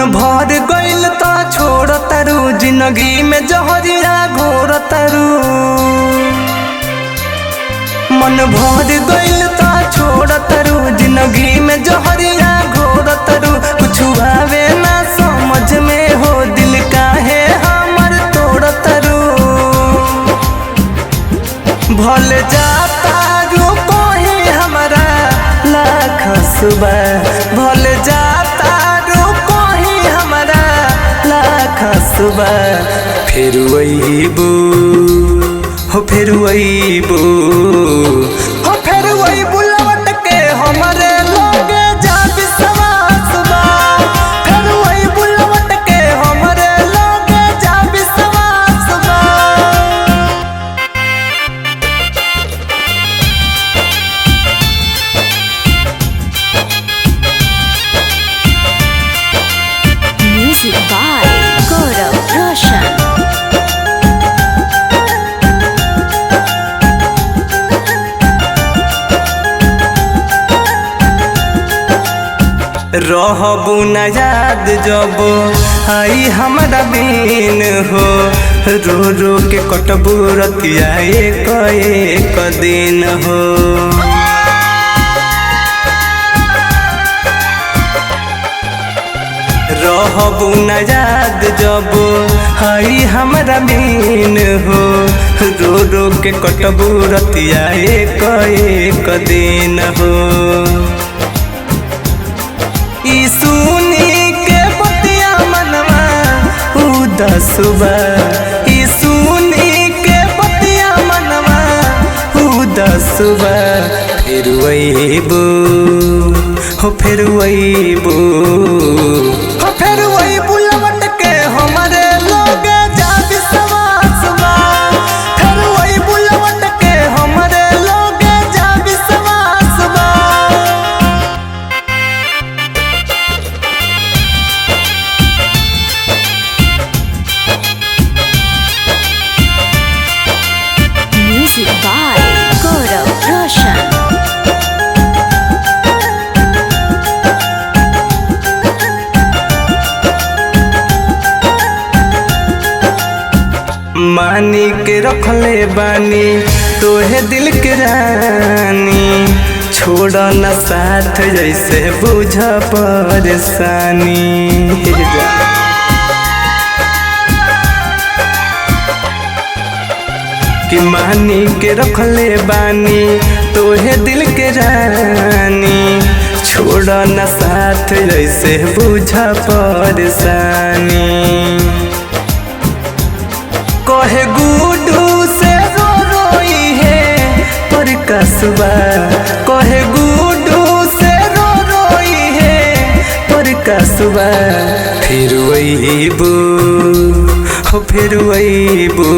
भर गइल त छोड़ तारू जिंदगी में जहरिया घोर तारू। मन भर गइल त छोड़ तारू जिंदगी में जहरिया घोर तारू। कुछ आवे ना समझ में हो दिल काहे हमर तोड़ तारू। भल जाता रू कोही हमारा लाख सुबह भल जाता रू कोही हमारा लाख सुबह। फिर वहीबू हो फिर वहीबू हो फिर वहीबू लौट के हमारे लोगे जा विश्वास बा। फिर वहीबू लौट के हमारे लोगे जा विश्वास बा। Music by Gaurav Roshan. रहबू न याद जब आई हमारा बीन हो। रो रो के कटबू रतिया एक एक दिन हो। रहबू न याद जब आई हमारा बीन हो। रो रो के कटबू रतिया एक एक दिन हो। ई सुनी के बतिया मनवा उदास बा। ई सुनी के बतिया मनवा उदास बा। फिर वहीबू हो फिर वहीबू हो फिर वहीबू लौट के हमारे लोगे जा विश्वास बा। फिर वहीबू लौट के हमारे लोगे जा विश्वास बा। Music by Gaurav Roshan. मानी के रखले बानी तोहे दिल के रानी। छोड़ न साथ जैसे बुझ परेशानी। कि मानी के रखले बानी तोहे दिल के रानी। छोड़ न साथ जैसे बुझ परेशानी। कहे गुडू से रो रोई है पर कसबा। कहे गुडू से रो रोई है पर कसबा। फिर वहीबू हो फिर वहीबू